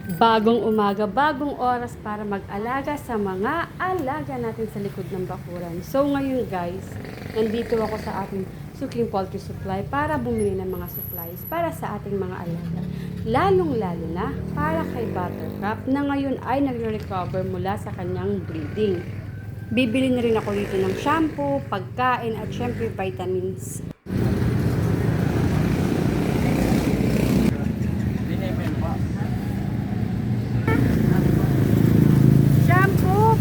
Bagong umaga, bagong oras para mag-alaga sa mga alaga natin sa likod ng bakuran. So ngayon guys, nandito ako sa ating Suking Poultry Supply para bumili ng mga supplies para sa ating mga alaga. Lalong-lalo na para kay Buttercup na ngayon ay nagre-recover mula sa kanyang breeding. Bibili na rin ako dito ng shampoo, pagkain at syempre vitamins.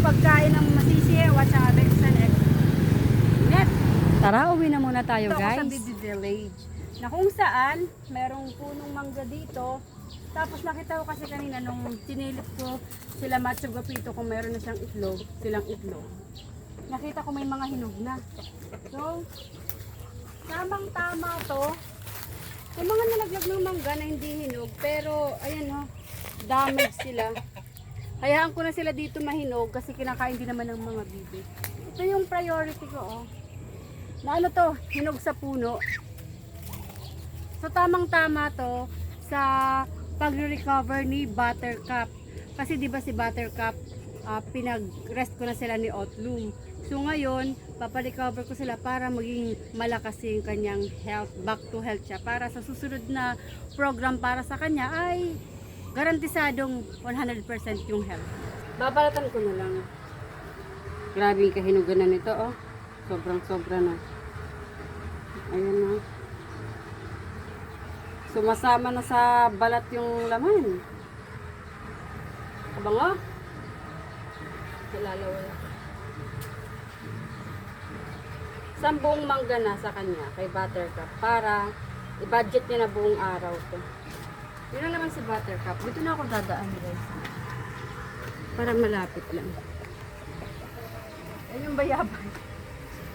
Pagkain ng masisiyaw at saka Vexan Net. Tara, uwi na muna tayo guys. Ito ako sa Bibi Village na kung saan merong punong mangga dito. Tapos nakita ko kasi kanina nung sinilip ko sila Macho Gapito kung meron na silang itlog. Nakita ko may mga hinog na. So, tamang tama to. May mga nalaglag ng mangga na hindi hinog pero ayan ho, damage sila. Hayaan ko na sila dito mahinog kasi kinakain din naman ng mga bibi. Ito yung priority ko, oh. Na ano to, hinog sa puno. So tamang-tama to sa pag-recover ni Buttercup. Kasi di ba si Buttercup, pinag-rest ko na sila ni Otloom. So ngayon, paparecover ko sila para maging malakas yung kanyang health, back to health siya. Para sa susunod na program para sa kanya ay garantisadong 100% yung health. Babalatan ko na lang. Grabe yung kahinugan na nito, oh. Sobrang-sobra na. Ayan na. Sumasama na sa balat yung laman. Abango. Lalawala. Buong mangga na sa kanya, kay Buttercup, para i-budget niya na buong araw to. Yun na naman si Buttercup. Dito na ako dadaan guys. Para malapit lang. Ayun yung bayabas.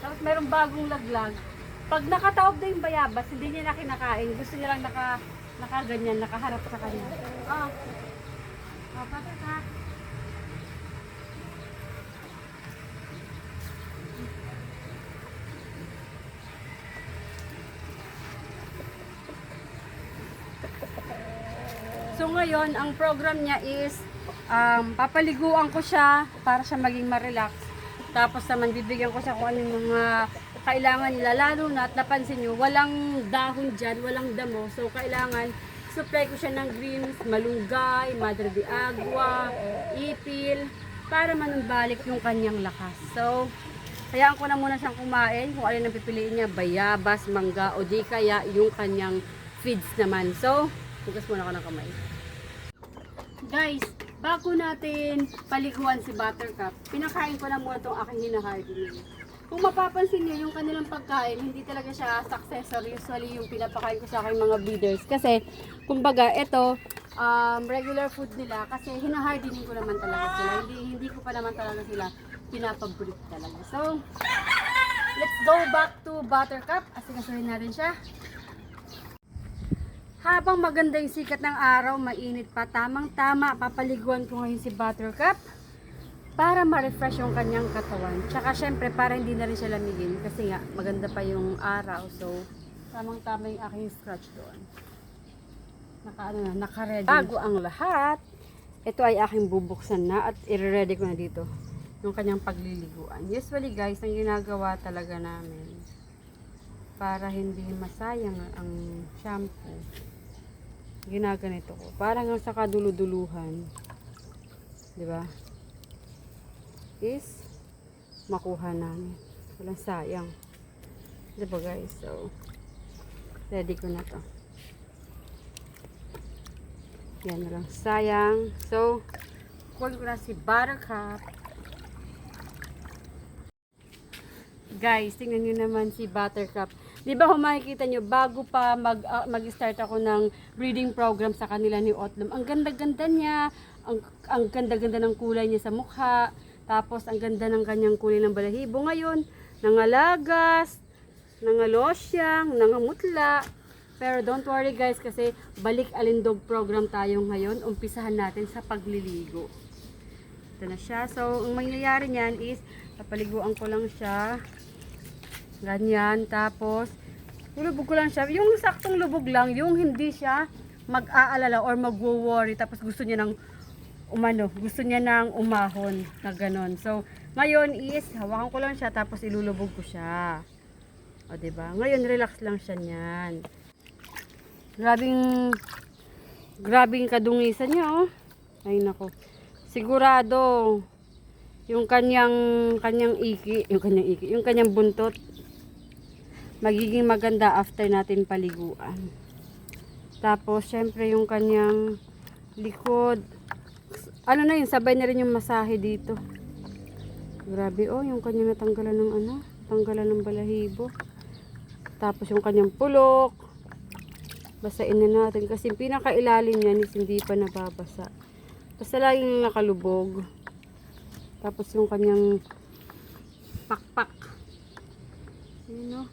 Tapos merong bagong laglag. Pag nakataob na yung bayabas, hindi niya na kinakain. Gusto niya lang nakaganyan, nakaharap sa kanya. Oh. Oh, Buttercup. So ngayon, ang program niya is papaliguan ko siya para siya maging ma-relax. Tapos naman bibigyan ko siya kung ano yung mga kailangan nila. Lalo na at napansin nyo, walang dahon dyan, walang damo. So kailangan supply ko siya ng greens, malunggay, madre de agua, ipil, para manumbalik yung kanyang lakas. So, hayaan ko na muna siyang kumain kung alin ang pipiliin niya, bayabas, mangga, o di kaya yung kanyang feeds naman. So, hugas muna ako ng kamay. Guys, bago natin paliguan si Buttercup, pinakain ko na muna itong aking hinahardy. Kung mapapansin niyo, yung kanilang pagkain, hindi talaga siya successor. Usually yung pinapakain ko sa aking mga breeders. Kasi, kumbaga, ito, regular food nila. Kasi hinahardening ko naman talaga sila. Hindi ko pa naman talaga sila pinapabreed talaga. So, let's go back to Buttercup. Asikasuhin natin siya. Habang maganda yung sikat ng araw, mainit pa, tamang-tama, papaliguan ko ngayon si Buttercup para ma-refresh yung kanyang katawan. Tsaka syempre, para hindi na rin siya lamigin kasi nga, maganda pa yung araw. So, tamang-tama yung aking scratch doon. Naka-ready. Bago ang lahat, ito ay aking bubuksan na at i-ready ko na dito yung kanyang pagliliguan. Usually guys, ang ginagawa talaga namin para hindi masayang ang shampoo, ginaganito ko. Parang sa kaduluduluhan, di ba? Is makuha namin. Walang sayang. Di ba guys? So, ready ko na to. Yan na lang. Sayang. So, kuha ko na si Buttercup. Guys, tingnan nyo naman si Buttercup. Di ba kung makikita nyo, bago pa mag-start ako ng breeding program sa kanila ni Otloom, ang ganda-ganda niya, ang ganda-ganda ng kulay niya sa mukha, tapos ang ganda ng kanyang kulay ng balahibo. Ngayon, nangalagas, nangalosyang, nangamutla. Pero don't worry guys, kasi balik alindog program tayo ngayon. Umpisahan natin sa pagliligo. Ito na siya. So, ang mangyayari niyan is, papaliguan ko lang siya. Ganyan. Tapos, lubog ko lang siya. Yung saktong lubog lang, yung hindi siya mag-aalala or magwo-worry tapos gusto niya ng gusto niya ng umahon na ganon. So, ngayon is hawakan ko lang siya tapos ilulubog ko siya. O, diba? Ngayon relax lang siya niyan. Grabing kadungisan niya, oh. Ay nako. Sigurado yung kanyang buntot magiging maganda after natin paliguan. Tapos syempre yung kanyang likod, ano na yun, sabay na rin yung masahe dito. Grabe, oh, yung kanyang natanggalan ng balahibo. Tapos yung kanyang pulok, basain na natin kasi pinakailalim niyan is hindi pa nababasa. Basta laging nakalubog. Tapos yung kanyang pakpak. Yun, oh.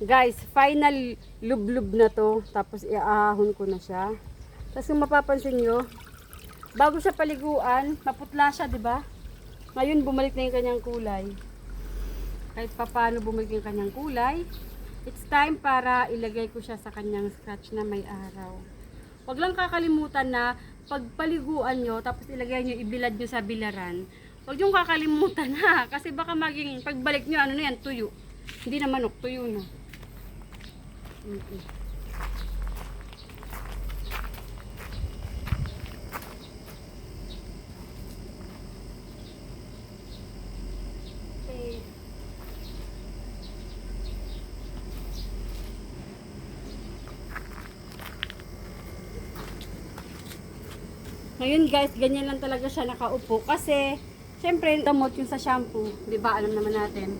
Guys, final lublub na to. Tapos iaahon ko na siya. Tapos kung mapapansin nyo, bago siya paliguan, maputla siya, di ba? Ngayon bumalik na yung kanyang kulay. Kahit paano bumalik yung kanyang kulay, it's time para ilagay ko siya sa kanyang scratch na may araw. Huwag lang kakalimutan na pagpaliguan nyo, tapos ilagay nyo, ibilad nyo sa bilaran. Huwag nyo kakalimutan ha, kasi baka maging pagbalik nyo, ano na yan, tuyo. Hindi na manok, tuyo na. Ngayon guys, ganyan lang talaga siya nakaupo kasi syempre damot yung sa shampoo, 'di ba? Alam naman natin.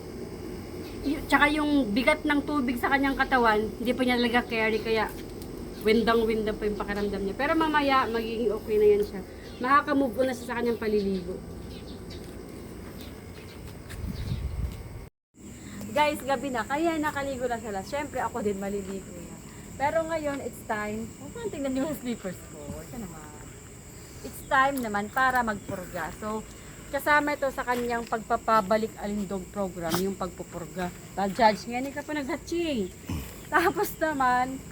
Tsaka yung bigat ng tubig sa kanyang katawan, hindi pa niya talaga carry kaya windang-windang pa yung pakiramdam niya. Pero mamaya magiging okay na yan siya. Makaka-move on na siya sa kanyang paliligo. Guys, gabi na. Kaya nakaligo na sila. Syempre ako din maliligo na. Pero ngayon, it's time. Huwag tingnan yung slippers ko. Ito naman. It's time naman para magpurga. So, kasama ito sa kanyang pagpapabalik alindog program, yung pagpupurga. Judge nga, hindi ka pa nag-hatching. Tapos naman,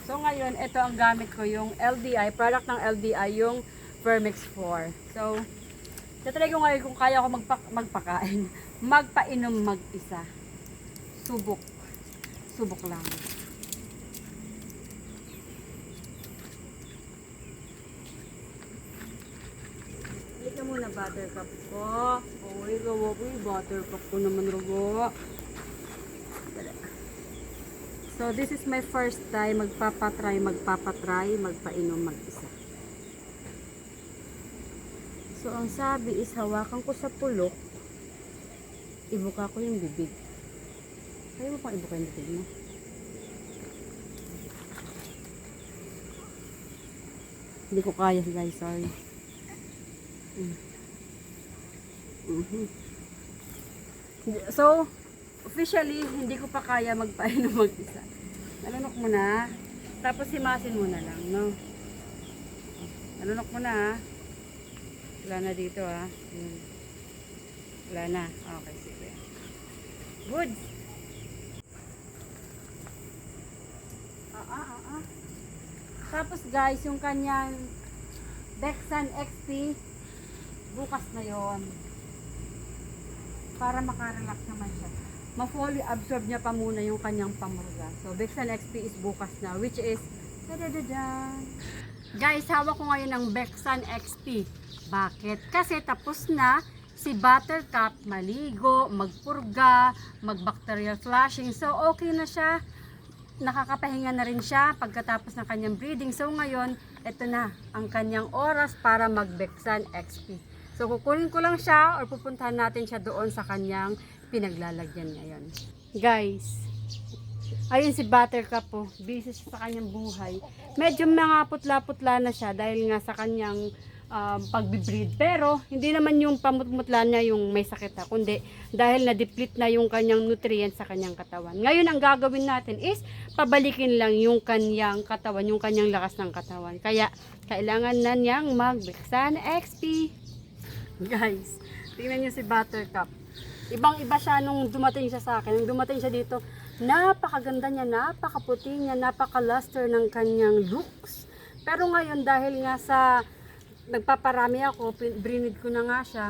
so ngayon, ito ang gamit ko, yung LDI, product ng LDI, yung Vermix 4. So, tatry ko ngayon kung kaya ko magpakain. Magpainom mag-isa. Subok lang. Halika muna, buttercup ko. Uy, gawa ko yung buttercup ko naman, rugo. So, this is my first time magpapatry, magpainom mag-isa. So, ang sabi is hawakan ko sa pulok, ibuka ko yung bibig. Kaya mo pang ibuka yung bibig mo? Hindi ko kaya, guys, sorry. So, officially, hindi ko pa kaya magpainom mag-isa. Nalunok mo na. Tapos himasin mo na lang, no? Nalunok mo na, ha? Wala na dito, ha? Wala na. Okay, sige. Good. Tapos, guys, yung kanyang Dexan XP, bukas na yon para makarelax naman siya. Ma-fully absorb niya pa muna yung kanyang pamurga. So, Bexan XP is bukas na, which is guys, hawak ko ngayon ng Bexan XP. Bakit? Kasi tapos na si Buttercup maligo, magpurga, mag-bacterial flushing. So, okay na siya. Nakakapahinga na rin siya pagkatapos ng kanyang breeding. So, ngayon, ito na ang kanyang oras para mag-Bexan XP. So, kukunin ko lang siya or pupuntahan natin siya doon sa kanyang pinaglalagyan ngayon. Guys, ayun si Buttercup po. Busy siya sa kanyang buhay. Medyo mga putla-putla na siya dahil nga sa kanyang pag-breed. Pero, hindi naman yung pamutmutla niya yung may sakit na, kundi dahil na-deplete na yung kanyang nutrients sa kanyang katawan. Ngayon, ang gagawin natin is pabalikin lang yung kanyang katawan, yung kanyang lakas ng katawan. Kaya, kailangan na niyang mag-Bexan XP. Guys, tingnan niyo si Buttercup. Ibang-iba siya nung dumating siya sa akin. Nung dumating siya dito, Napakaganda niya, napakaputi niya, napaka-luster ng kanyang looks. Pero ngayon dahil nga sa nagpaparami ako, brinid ko na nga siya.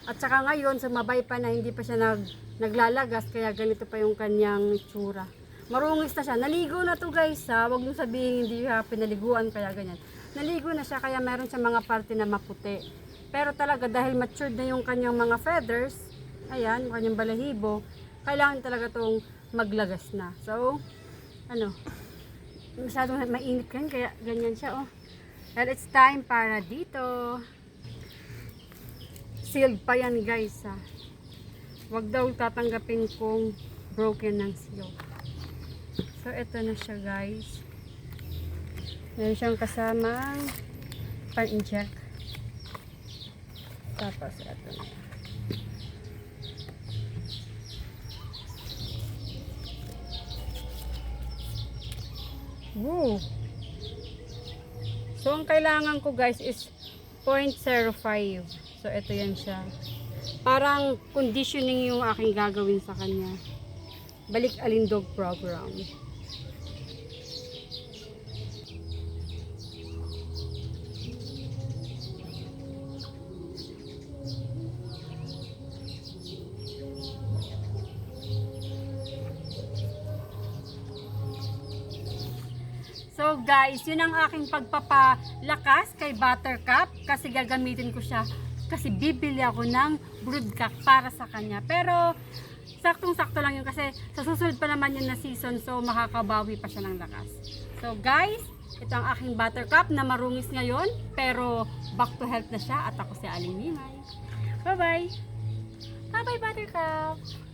At saka ngayon, sumabay pa na hindi pa siya naglalagas, kaya ganito pa yung kanyang itsura. Marungis na siya. Naligo na to guys ha. Huwag nyo sabihin hindi siya pinaliguan kaya ganyan. Naligo na siya kaya meron siya mga parte na maputi. Pero talaga dahil matured na yung kanyang mga feathers, ayan, yung kanyang balahibo, kailangan talaga tong maglagas na. So, masyadong mainit yan kaya ganyan siya oh. Well, it's time para dito. Sealed pa yan guys ha. Huwag daw tatanggapin kung broken ng seal. So, ito na siya guys. Meron siyang kasamang pan-inject. Tapos, ito na. Woo! So, ang kailangan ko guys is 0.05. So, ito yan siya. Parang conditioning yung aking gagawin sa kanya. Balik Alindog program. So guys, yun ang aking pagpapalakas kay Buttercup kasi gagamitin ko siya kasi bibili ako ng broodcock para sa kanya. Pero saktong-sakto lang yun kasi sa susunod pa naman yun na season, so makakabawi pa siya ng lakas. So guys, ito ang aking Buttercup na marungis ngayon pero back to health na siya at ako si Aling Mimay. Bye-bye! Bye-bye Buttercup!